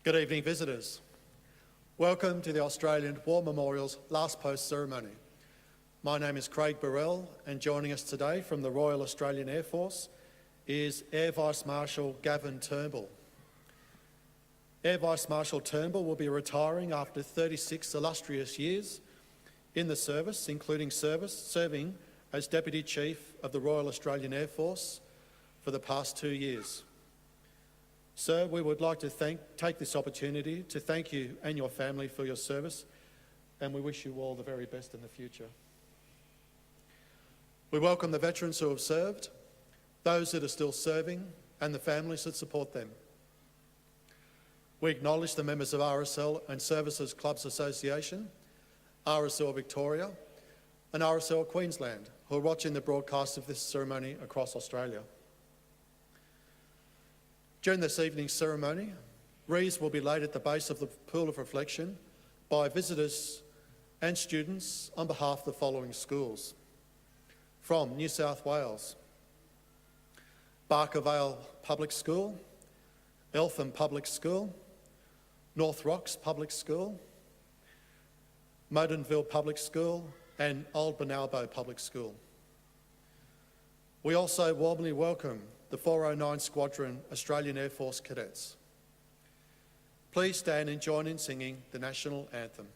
Good evening, visitors. Welcome to the Australian War Memorial's last post ceremony. My name is Craig Burrell, and joining us today from the Royal Australian Air Force is Air Vice Marshal Gavin Turnbull. Air Vice Marshal Turnbull will be retiring after 36 illustrious years in the service, including serving as Deputy Chief of the Royal Australian Air Force for the past 2 years. Sir, we would like to take this opportunity to thank you and your family for your service, and we wish you all the very best in the future. We welcome the veterans who have served, those that are still serving, and the families that support them. We acknowledge the members of RSL and Services Clubs Association, RSL Victoria, and RSL Queensland, who are watching the broadcast of this ceremony across Australia. During this evening's ceremony, wreaths will be laid at the base of the pool of reflection by visitors and students on behalf of the following schools. From New South Wales: Barker Vale Public School, Eltham Public School, North Rocks Public School, Modenville Public School, and Old Benalbo Public School. We also warmly welcome the 409 Squadron Australian Air Force Cadets. Please stand and join in singing the National Anthem.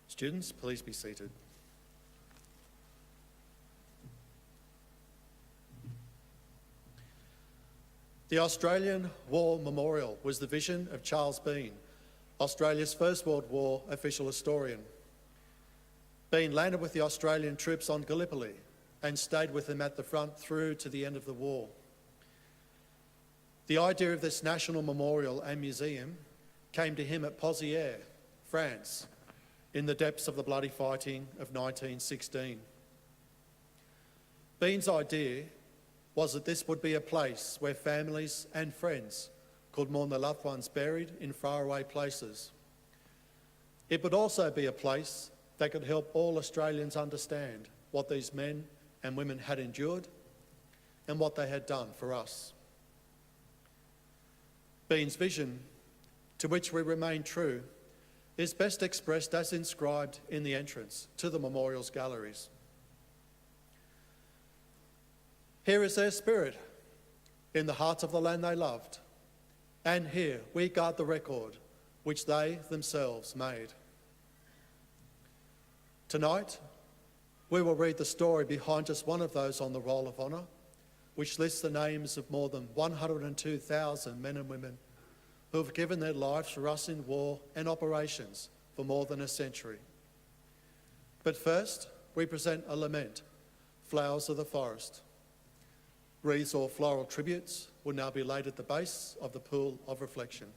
Students, please be seated. The Australian War Memorial was the vision of Charles Bean, Australia's First World War official historian. Bean landed with the Australian troops on Gallipoli and stayed with them at the front through to the end of the war. The idea of this national memorial and museum came to him at Pozières, France, in the depths of the bloody fighting of 1916. Bean's idea was that this would be a place where families and friends could mourn their loved ones buried in faraway places. It would also be a place that could help all Australians understand what these men and women had endured and what they had done for us. Bean's vision, to which we remain true, is best expressed as inscribed in the entrance to the memorial's galleries. Here is their spirit, in the heart of the land they loved, and here we guard the record which they themselves made. Tonight, we will read the story behind just one of those on the Roll of Honour, which lists the names of more than 102,000 men and women who have given their lives for us in war and operations for more than a century. But first, we present a lament, Flowers of the Forest. Wreaths or floral tributes will now be laid at the base of the pool of reflection.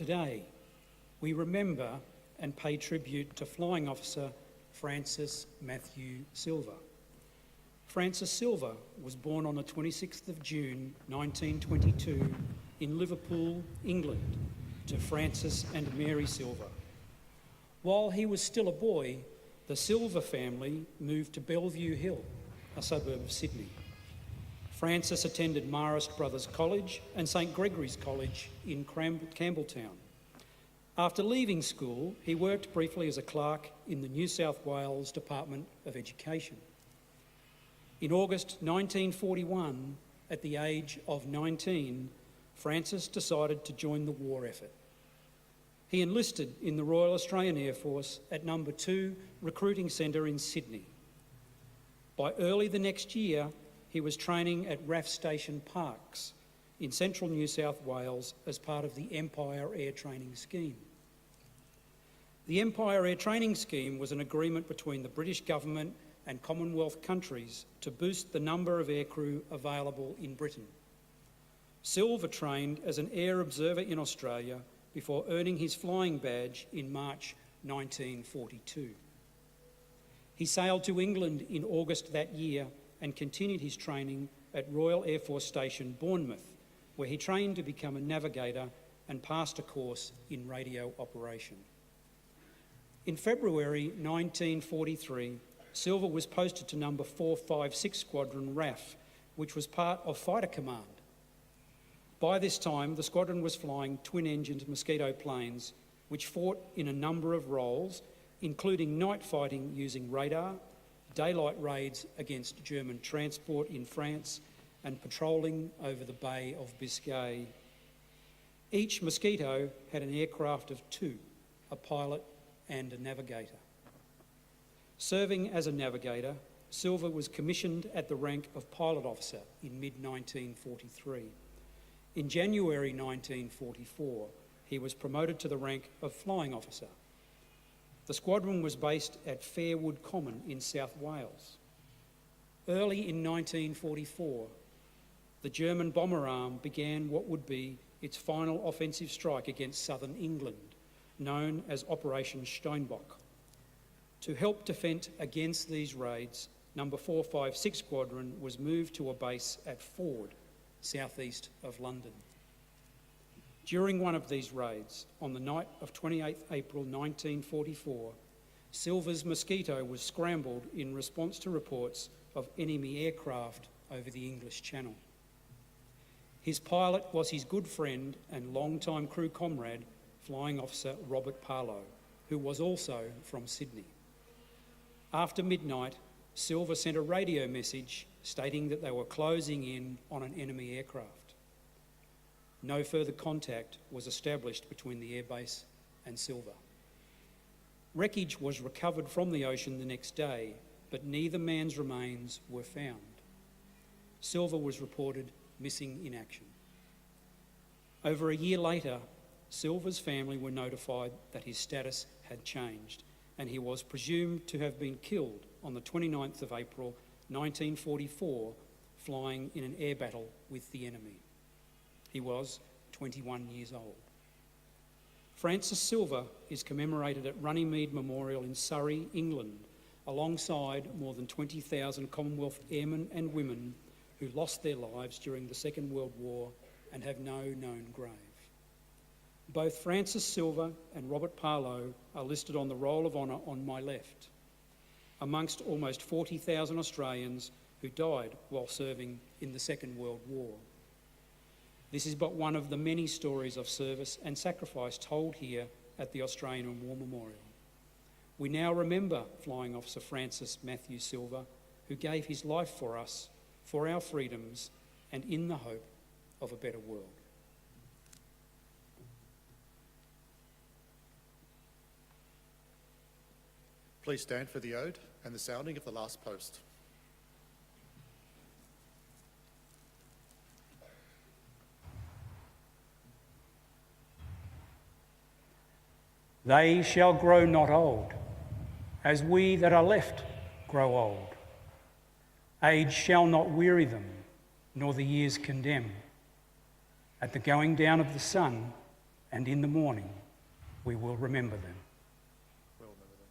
Today, we remember and pay tribute to Flying Officer Francis Mathew Silva. Francis Silva was born on the 26th of June 1922 in Liverpool, England, to Francis and Mary Silva. While he was still a boy, the Silva family moved to Bellevue Hill, a suburb of Sydney. Francis attended Marist Brothers College and St Gregory's College in Campbelltown. After leaving school, he worked briefly as a clerk in the New South Wales Department of Education. In August 1941, at the age of 19, Francis decided to join the war effort. He enlisted in the Royal Australian Air Force at No. 2 Recruiting Centre in Sydney. By early the next year, he was training at RAF Station Parkes in central New South Wales as part of the Empire Air Training Scheme. The Empire Air Training Scheme was an agreement between the British government and Commonwealth countries to boost the number of aircrew available in Britain. Silva trained as an air observer in Australia before earning his flying badge in March 1942. He sailed to England in August that year and continued his training at Royal Air Force Station Bournemouth, where he trained to become a navigator and passed a course in radio operation. In February 1943, Silva was posted to No. 456 Squadron RAF, which was part of Fighter Command. By this time, the squadron was flying twin-engined Mosquito planes, which fought in a number of roles, including night fighting using radar, daylight raids against German transport in France, and patrolling over the Bay of Biscay. Each Mosquito had an aircraft of two, a pilot and a navigator. Serving as a navigator, Silva was commissioned at the rank of pilot officer in mid-1943. In January 1944, he was promoted to the rank of flying officer. The squadron was based at Fairwood Common in South Wales. Early in 1944, the German bomber arm began what would be its final offensive strike against southern England, known as Operation Steinbock. To help defend against these raids, No. 456 Squadron was moved to a base at Ford, southeast of London. During one of these raids, on the night of 28 April 1944, Silva's Mosquito was scrambled in response to reports of enemy aircraft over the English Channel. His pilot was his good friend and long-time crew comrade, Flying Officer Robert Parlow, who was also from Sydney. After midnight, Silva sent a radio message stating that they were closing in on an enemy aircraft. No further contact was established between the airbase and Silva. Wreckage was recovered from the ocean the next day, but neither man's remains were found. Silva was reported missing in action. Over a year later, Silva's family were notified that his status had changed and he was presumed to have been killed on the 29th of April 1944, flying in an air battle with the enemy. He was 21 years old. Francis Silva is commemorated at Runnymede Memorial in Surrey, England, alongside more than 20,000 Commonwealth airmen and women who lost their lives during the Second World War and have no known grave. Both Francis Silva and Robert Parlow are listed on the Roll of Honour on my left, amongst almost 40,000 Australians who died while serving in the Second World War. This is but one of the many stories of service and sacrifice told here at the Australian War Memorial. We now remember Flying Officer Francis Mathew Silva, who gave his life for us, for our freedoms, and in the hope of a better world. Please stand for the ode and the sounding of the last post. They shall grow not old, as we that are left grow old. Age shall not weary them, nor the years condemn. At the going down of the sun, and in the morning we will remember them. We'll remember them.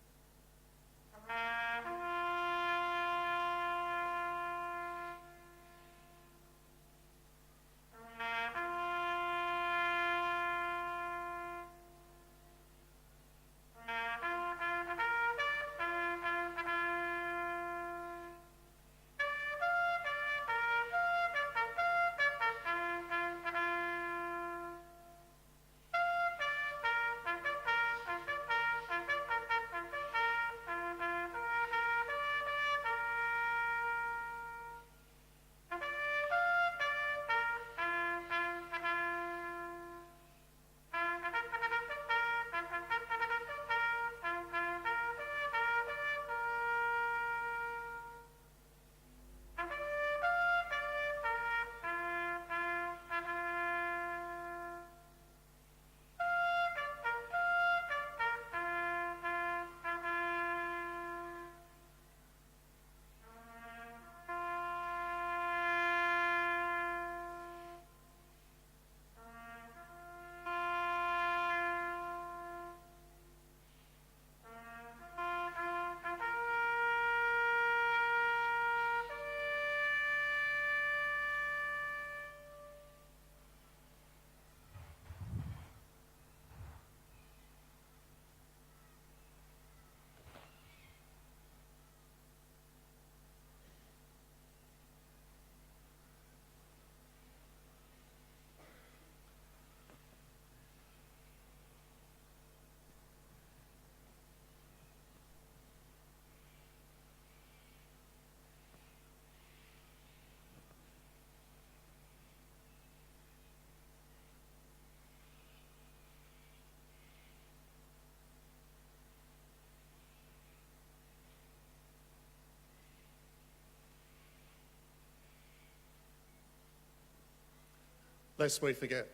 Lest we forget.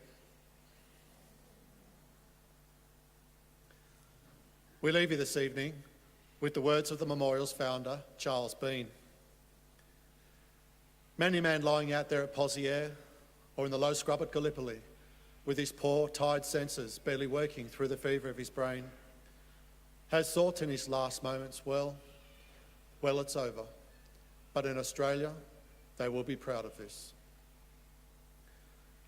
We leave you this evening with the words of the memorial's founder, Charles Bean. Many a man lying out there at Poziere or in the low scrub at Gallipoli, with his poor, tired senses barely working through the fever of his brain, has thought in his last moments, well, it's over. But in Australia, they will be proud of this.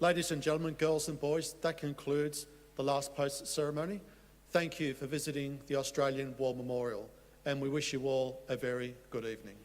Ladies and gentlemen, girls and boys, that concludes the last post ceremony. Thank you for visiting the Australian War Memorial, and we wish you all a very good evening.